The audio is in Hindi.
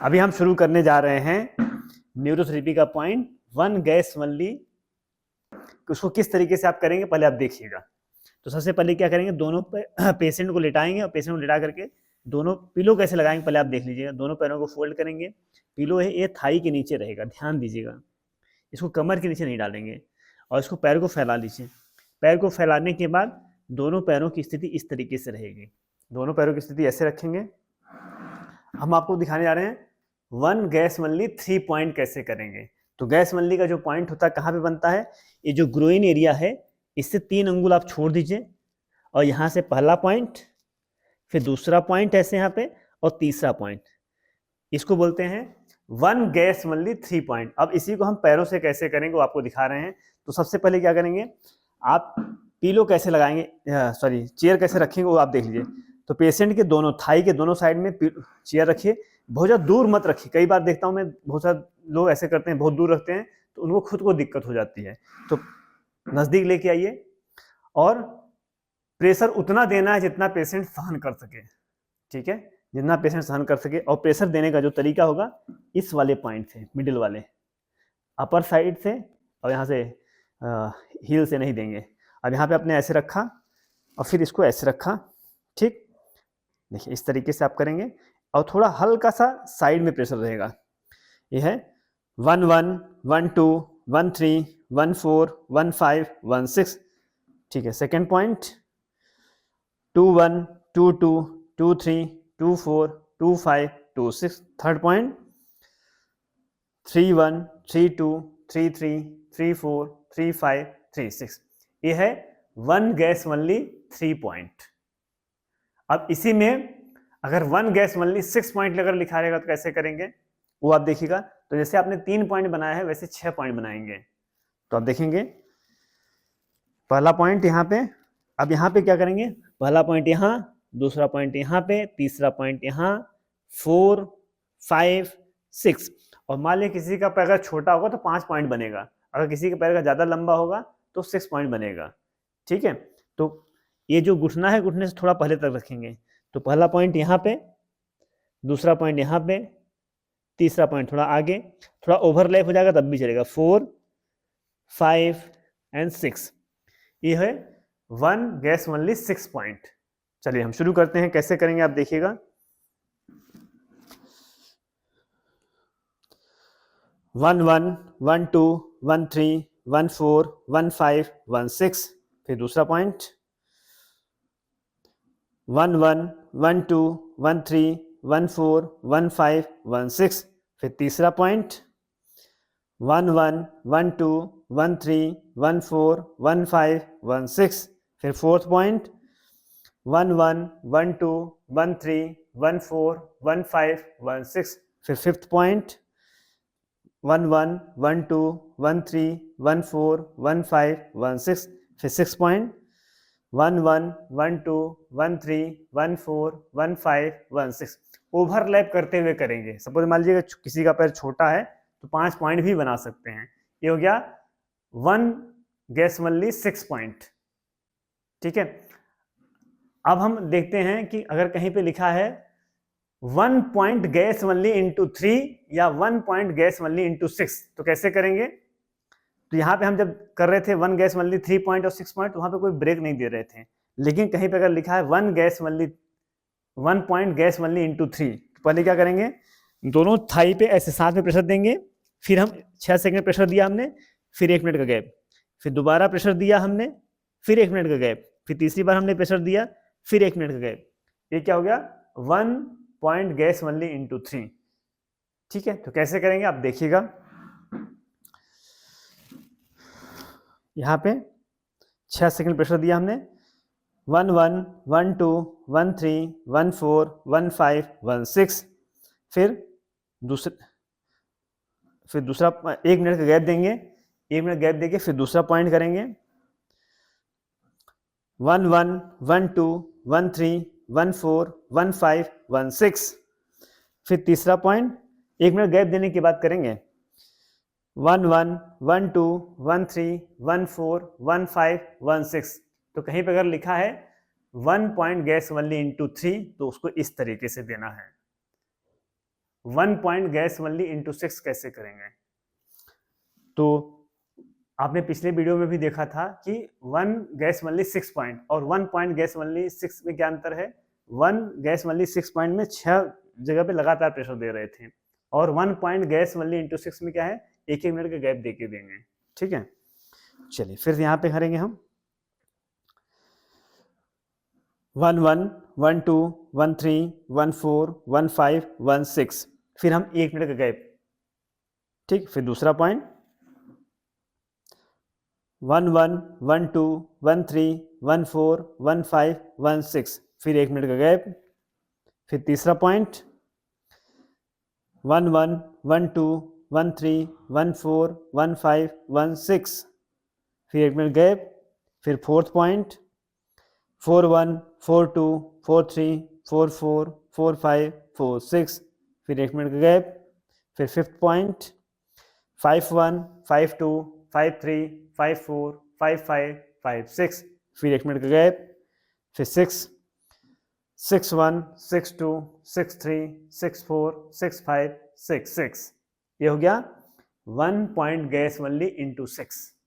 अभी हम शुरू करने जा रहे हैं न्यूरोथेरेपी का पॉइंट 1 गैस ओनली। उसको किस तरीके से आप करेंगे पहले आप देखिएगा। तो सबसे पहले क्या करेंगे, दोनों पेशेंट को लिटाएंगे और पेशेंट को लिटा करके दोनों पिलो कैसे लगाएंगे पहले आप देख लीजिएगा। दोनों पैरों को फोल्ड करेंगे, पिलो है ये थाई के नीचे रहेगा, ध्यान दीजिएगा। इसको कमर के नीचे नहीं डालेंगे और इसको पैर को फैला लीजिए। पैर को फैलाने के बाद दोनों पैरों की स्थिति इस तरीके से रहेगी। दोनों पैरों की स्थिति ऐसे रखेंगे। हम आपको दिखाने जा रहे हैं 1 गैस ओनली 3 पॉइंट कैसे करेंगे। तो गैस ओनली का जो पॉइंट होता है कहाँ पे बनता है, ये जो ग्रोइन एरिया है इससे 3 अंगुल आप छोड़ दीजिए और यहाँ से पहला पॉइंट, फिर दूसरा पॉइंट ऐसे यहाँ पे और तीसरा पॉइंट, इसको बोलते हैं 1 गैस ओनली 3 पॉइंट। अब इसी को हम पैरों से कैसे करेंगे वो आपको दिखा रहे हैं। तो सबसे पहले क्या करेंगे, आप पिलो कैसे लगाएंगे, चेयर कैसे रखेंगे वो आप देख लीजिए। तो पेशेंट के दोनों थाई के दोनों साइड में चेयर रखिए, बहुत ज़्यादा दूर मत रखिए। कई बार देखता हूँ मैं, बहुत सारे लोग ऐसे करते हैं, बहुत दूर रखते हैं तो उनको खुद को दिक्कत हो जाती है। तो नज़दीक लेके आइए और प्रेशर उतना देना है जितना पेशेंट सहन कर सके, ठीक है, जितना पेशेंट सहन कर सके। और प्रेशर देने का जो तरीका होगा इस वाले पॉइंट से, मिडिल वाले अपर साइड से, और यहाँ से हील से नहीं देंगे। अब यहाँ पे आपने ऐसे रखा और फिर इसको ऐसे रखा, ठीक, देखिए इस तरीके से आप करेंगे और थोड़ा हल्का सा साइड में प्रेशर रहेगा। ये है 1 1 1 2 1 3 1 4 1 5 1 6, ठीक है। Second point 2 1 2 2 2 3 2 4 2 5 2 6। Third point 3 1 3 2 3 3 3 4 3 5 3 6। ये है 1 गैस ओनली 3 पॉइंट। अब इसी में अगर 1 गैस ओनली 6 पॉइंट अगर लिखा रहेगा तो कैसे करेंगे वो आप देखिएगा। तो जैसे आपने 3 पॉइंट बनाया है वैसे 6 पॉइंट बनाएंगे। तो आप देखेंगे पहला पॉइंट यहाँ पे, अब यहाँ पे क्या करेंगे, पहला पॉइंट यहाँ, दूसरा पॉइंट यहाँ पे, तीसरा पॉइंट यहाँ, 4 5 6। और मान लीजिए किसी का पैर अगर छोटा होगा तो 5 पॉइंट बनेगा, अगर किसी का पैर का ज़्यादा लंबा होगा तो 6 पॉइंट बनेगा, ठीक है। तो ये जो घुटना है, घुटने से थोड़ा पहले तक रखेंगे। तो पहला पॉइंट यहाँ पे, दूसरा पॉइंट यहाँ पे, तीसरा पॉइंट थोड़ा आगे, थोड़ा ओवरलैप हो जाएगा तब भी चलेगा। 4 5 एंड 6। ये है 1 गैस ओनली 6 पॉइंट। चलिए हम शुरू करते हैं, कैसे करेंगे आप देखिएगा। 1 1 1 2 1 3 1 4 1 5 1 6। फिर दूसरा पॉइंट 1 1 1 2 1 3 1 4 1 5 1 6। फिर तीसरा पॉइंट 1 1 1 2 1 3 1 4 1 5 1 6। फिर फोर्थ पॉइंट 1 1 1 2 1 3 1 4 1 5 1 6। फिर फिफ्थ पॉइंट 1 1 1 2 1 3 1 4 1 5 1 6। फिर सिक्स पॉइंट 1 1 1 2 1 3 1 4 1 5 1 6। ओवरलैप करते हुए करेंगे। सपोज मान लीजिए किसी का पैर छोटा है तो 5 पॉइंट भी बना सकते हैं। ये हो गया 1 गैस ओनली 6 पॉइंट, ठीक है। अब हम देखते हैं कि अगर कहीं पे लिखा है 1 पॉइंट गैस ओनली इंटू 3 या 1 पॉइंट गैस ओनली इंटू 6 तो कैसे करेंगे। तो यहाँ पे हम जब कर रहे थे 1 गैस ओनली 3 पॉइंट और 6 पॉइंट, वहाँ पे कोई ब्रेक नहीं दे रहे थे। लेकिन कहीं पे अगर लिखा है 1 gas only 1 point gas only into 3, तो पहले क्या करेंगे, दोनों थाई पे ऐसे साथ में प्रेशर देंगे। फिर हम 6 सेकंड प्रेशर दिया हमने, फिर 1 मिनट का गैप, फिर दोबारा प्रेशर दिया हमने, फिर 1 मिनट का गैप, फिर तीसरी बार हमने प्रेशर दिया, फिर 1 मिनट का गैप। ये क्या हो गया 1 पॉइंट गैस ओनली इंटू 3, ठीक है। तो कैसे करेंगे आप देखिएगा। यहाँ पे 6 सेकंड प्रेशर दिया हमने, 1 1 1 2 1 3 1 4 1 5 1 6। फिर दूसरा 1 मिनट का गैप देंगे, 1 मिनट गैप देके फिर दूसरा पॉइंट करेंगे 1 1 1 2 1 3 1 4 1 5 1 6। फिर तीसरा पॉइंट 1 मिनट गैप देने के बाद करेंगे 1 1 1 2 1 3 1 4 1 5 1 6। तो कहीं पर अगर लिखा है 1 पॉइंट गैस ओनली इंटू 3 तो उसको इस तरीके से देना है। 1 पॉइंट गैस ओनली इंटू 6 कैसे करेंगे? तो आपने पिछले वीडियो में भी देखा था कि 1 गैस ओनली 6 पॉइंट और 1 पॉइंट गैस ओनली 6 में क्या अंतर है? 1 गैस ओनली 6 पॉइंट में 6 जगह पे लगातार प्रेशर दे रहे थे और 1 पॉइंट गैस ओनली इंटू 6 में क्या है? एक एक मिनट का गैप दे के देंगे। ठीक है, चलिए फिर यहाँ पे करेंगे हम 1 1 1 2 1 3 1 4 1 5 1 6, फिर हम 1 मिनट का गैप। ठीक, फिर दूसरा पॉइंट 1 1 1 2 1 3 1 4 1 5 1 6, फिर 1 मिनट का गैप। फिर तीसरा पॉइंट 1 1 1 2 1 3 1 4 1 5 1 6, फिर 1 मिनट गैप। फिर फोर्थ पॉइंट 4 1 4 2 4 3 4 4 4 5 4 6, फिर 1 मिनट का गैप। फिर फिफ्थ पॉइंट 5 1 5 2 5 3 5 4 5 5 5 6, फिर 1 मिनट का गैप। फिर 6 6 1 6 2 6 3 6 4 6 5 6 6, ये हो गया 1 पॉइंट गैस ओनली इंटू 6।